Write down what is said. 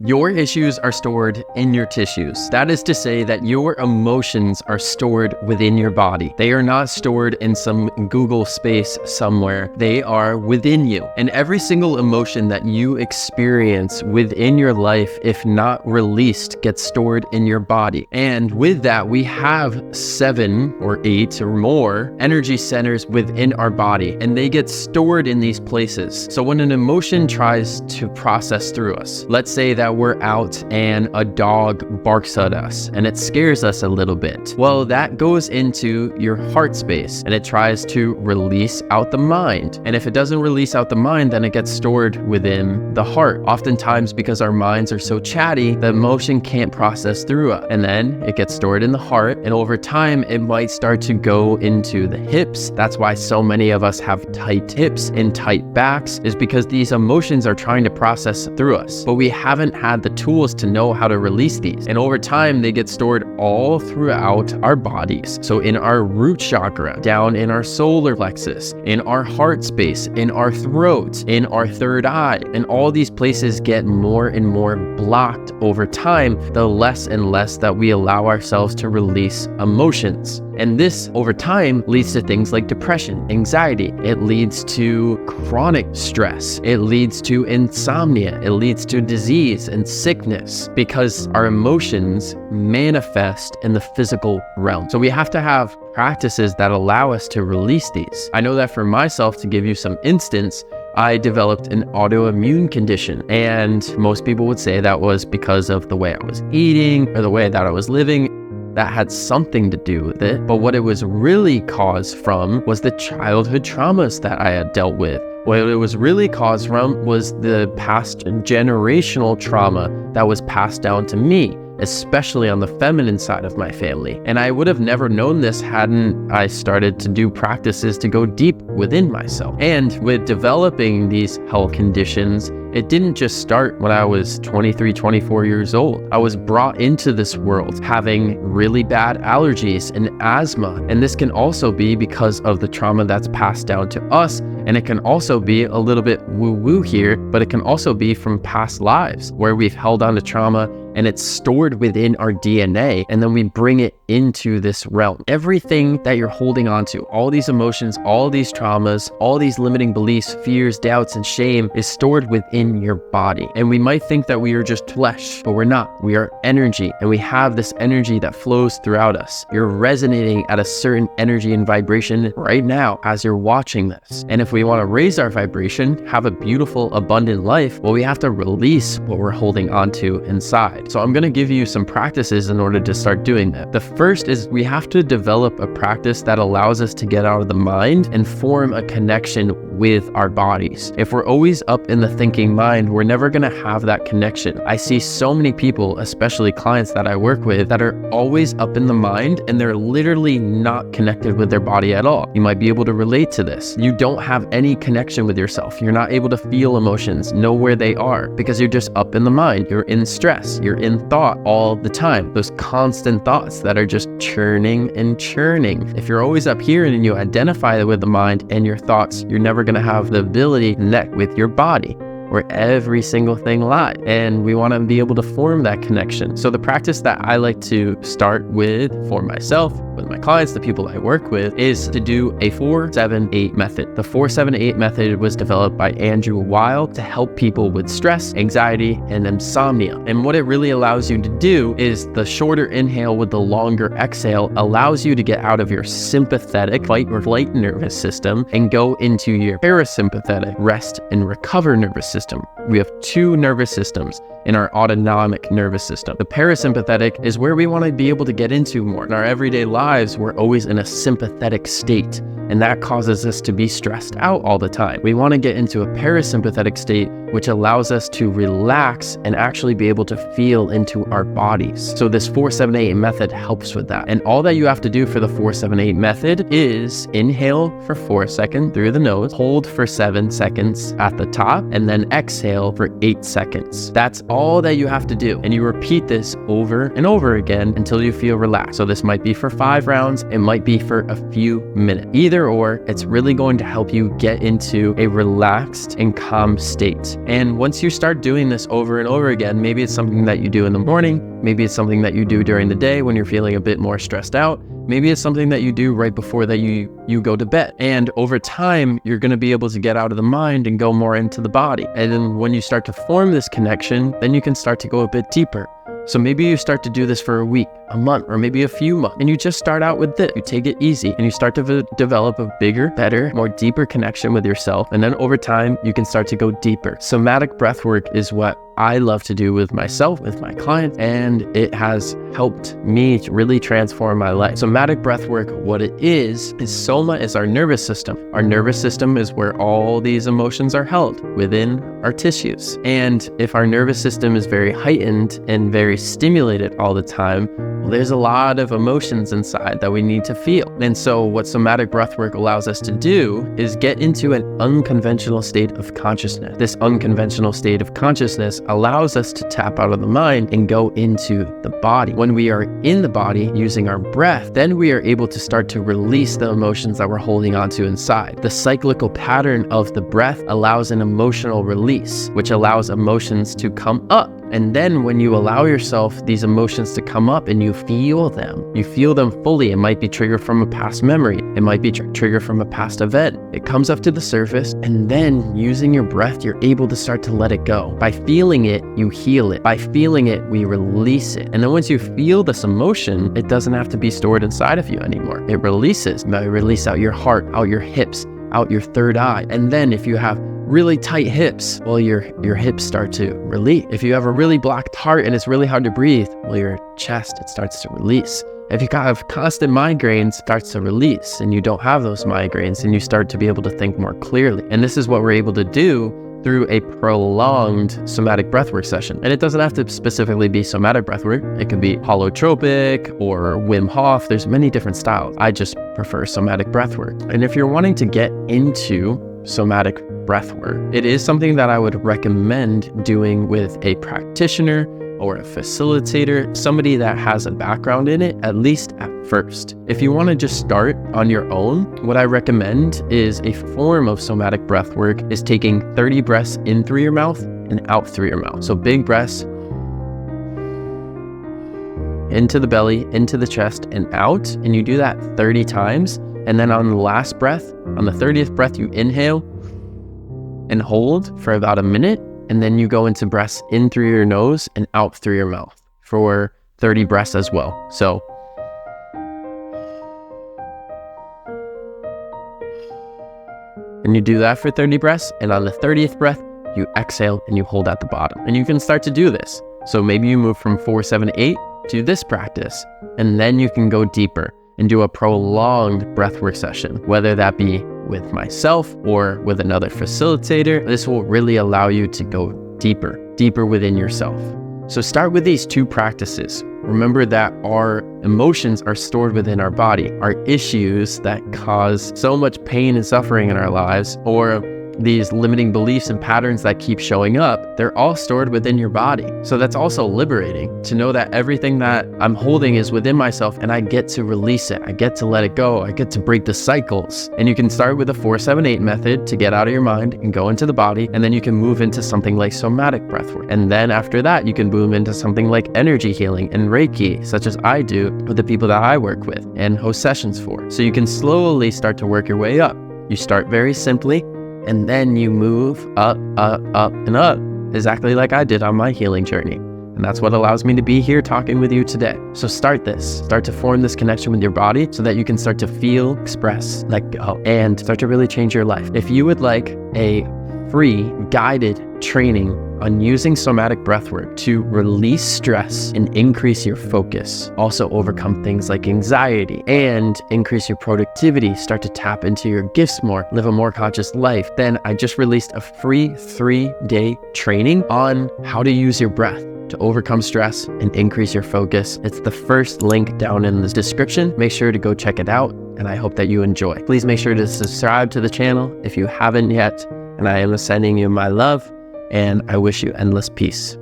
Your issues are stored in your tissues. That is to say that your emotions are stored within your body. They are not stored in some Google space somewhere. They are within you. And every single emotion that you experience within your life, if not released, gets stored in your body. And with that, we have 7 or 8 or more energy centers within our body, and they get stored in these places. So when an emotion tries to process through us, let's say that we're out and a dog barks at us and it scares us a little bit. Well, that goes into your heart space and it tries to release out the mind. And if it doesn't release out the mind, then it gets stored within the heart. Oftentimes, because our minds are so chatty, the emotion can't process through it. And then it gets stored in the heart. And over time, it might start to go into the hips. That's why so many of us have tight hips and tight backs, is because these emotions are trying to process through us. But we haven't had the tools to know how to release these. And over time, they get stored all throughout our bodies. So in our root chakra, down in our solar plexus, in our heart space, in our throat, in our third eye, and all these places get more and more blocked over time, the less and less that we allow ourselves to release emotions. And this, over time, leads to things like depression, anxiety. It leads to chronic stress. It leads to insomnia. It leads to disease and sickness, because our emotions manifest in the physical realm. So we have to have practices that allow us to release these. I know that for myself, to give you some instance, I developed an autoimmune condition, and most people would say that was because of the way I was eating or the way that I was living. That had something to do with it, but what it was really caused from was the childhood traumas that I had dealt with. What it was really caused from was the past generational trauma that was passed down to me, especially on the feminine side of my family. And I would have never known this hadn't I started to do practices to go deep within myself. And with developing these health conditions, it didn't just start when I was 23, 24 years old. I was brought into this world having really bad allergies and asthma. And this can also be because of the trauma that's passed down to us. And it can also be a little bit woo-woo here, but it can also be from past lives where we've held on to trauma and it's stored within our DNA, and then we bring it into this realm. Everything that you're holding on to, all these emotions, all these traumas, all these limiting beliefs, fears, doubts, and shame is stored within your body. And we might think that we are just flesh, but we're not. We are energy, and we have this energy that flows throughout us. You're resonating at a certain energy and vibration right now as you're watching this. And if we want to raise our vibration, have a beautiful, abundant life, well, we have to release what we're holding on to inside. So I'm going to give you some practices in order to start doing that. The first is we have to develop a practice that allows us to get out of the mind and form a connection with our bodies. If we're always up in the thinking mind, we're never going to have that connection. I see so many people, especially clients that I work with, that are always up in the mind and they're literally not connected with their body at all. You might be able to relate to this. You don't have any connection with yourself. You're not able to feel emotions, know where they are, because you're just up in the mind. You're in stress. You're in thought all the time. Those constant thoughts that are just churning and churning. If you're always up here and you identify with the mind and your thoughts, you're never going to have the ability to connect with your body, where every single thing lies. And we want to be able to form that connection. So the practice that I like to start with for myself, with my clients, the people I work with, is to do a 4-7-8 method. The 4-7-8 method was developed by Andrew Weil to help people with stress, anxiety, and insomnia. And what it really allows you to do is the shorter inhale with the longer exhale allows you to get out of your sympathetic fight or flight nervous system and go into your parasympathetic rest and recover nervous system. We have 2 nervous systems in our autonomic nervous system. The parasympathetic is where we want to be able to get into more. In our everyday lives, we're always in a sympathetic state, and that causes us to be stressed out all the time. We want to get into a parasympathetic state, which allows us to relax and actually be able to feel into our bodies. So this 4-7-8 method helps with that. And all that you have to do for the 4-7-8 method is inhale for 4 seconds through the nose, hold for 7 seconds at the top, and then exhale for 8 seconds. That's all that you have to do. And you repeat this over and over again until you feel relaxed. So this might be for 5 rounds. It might be for a few minutes. Either or, it's really going to help you get into a relaxed and calm state. And once you start doing this over and over again, maybe it's something that you do in the morning, maybe it's something that you do during the day when you're feeling a bit more stressed out, maybe it's something that you do right before that you go to bed. And over time, you're going to be able to get out of the mind and go more into the body. And then when you start to form this connection, then you can start to go a bit deeper. So maybe you start to do this for a week, a month, or maybe a few months, and you just start out with this. You take it easy and you start to develop a bigger, better, more deeper connection with yourself. And then over time, you can start to go deeper. Somatic breath work is what I love to do with myself, with my clients, and it has helped me to really transform my life. Somatic breath work, what it is soma is our nervous system. Our nervous system is where all these emotions are held within our tissues. And if our nervous system is very heightened and very stimulated all the time, well, there's a lot of emotions inside that we need to feel. And so what somatic breath work allows us to do is get into an unconventional state of consciousness. This unconventional state of consciousness allows us to tap out of the mind and go into the body. When we are in the body using our breath, then we are able to start to release the emotions that we're holding onto inside. The cyclical pattern of the breath allows an emotional release, which allows emotions to come up. And then when you allow yourself these emotions to come up and you feel them fully. It might be triggered from a past memory. It might be triggered from a past event. It comes up to the surface, and then using your breath, you're able to start to let it go. By feeling it, you heal it. By feeling it, we release it. And then once you feel this emotion, it doesn't have to be stored inside of you anymore. It releases. Now you release out your heart, out your hips, out your third eye. And then if you have really tight hips, well, your hips start to release. If you have a really blocked heart and it's really hard to breathe, well, your chest, it starts to release. If you have constant migraines, it starts to release, and you don't have those migraines, and you start to be able to think more clearly. And this is what we're able to do through a prolonged somatic breathwork session. And it doesn't have to specifically be somatic breathwork. It can be holotropic or Wim Hof. There's many different styles. I just prefer somatic breathwork. And if you're wanting to get into somatic breathwork, it is something that I would recommend doing with a practitioner or a facilitator, somebody that has a background in it, at least at first. If you want to just start on your own, what I recommend is a form of somatic breathwork is taking 30 breaths in through your mouth and out through your mouth. So big breaths into the belly, into the chest, and out. And you do that 30 times. And then on the last breath, on the 30th breath, you inhale and hold for about a minute. And then you go into breaths in through your nose and out through your mouth for 30 breaths as well. So and you do that for 30 breaths. And on the 30th breath, you exhale and you hold at the bottom. And you can start to do this. So maybe you move from 4, 7, 8 to this practice. And then you can go deeper and do a prolonged breathwork session, whether that be with myself or with another facilitator. This will really allow you to go deeper within yourself. So start with these 2 practices. Remember that our emotions are stored within our body. Our issues that cause so much pain and suffering in our lives, or these limiting beliefs and patterns that keep showing up, they're all stored within your body. So that's also liberating to know that everything that I'm holding is within myself, and I get to release it. I get to let it go. I get to break the cycles. And you can start with the 4, 7, 8 method to get out of your mind and go into the body. And then you can move into something like somatic breathwork. And then after that, you can move into something like energy healing and Reiki, such as I do with the people that I work with and host sessions for. So you can slowly start to work your way up. You start very simply, and then you move up, and up, exactly like I did on my healing journey. And that's what allows me to be here talking with you today. So start to form this connection with your body so that you can start to feel, express, let go, and start to really change your life. If you would like a free guided training on using somatic breathwork to release stress and increase your focus, also overcome things like anxiety and increase your productivity, start to tap into your gifts more, live a more conscious life, then I just released a free 3-day training on how to use your breath to overcome stress and increase your focus. It's the first link down in the description. Make sure to go check it out, and I hope that you enjoy. Please make sure to subscribe to the channel if you haven't yet, and I am sending you my love, and I wish you endless peace.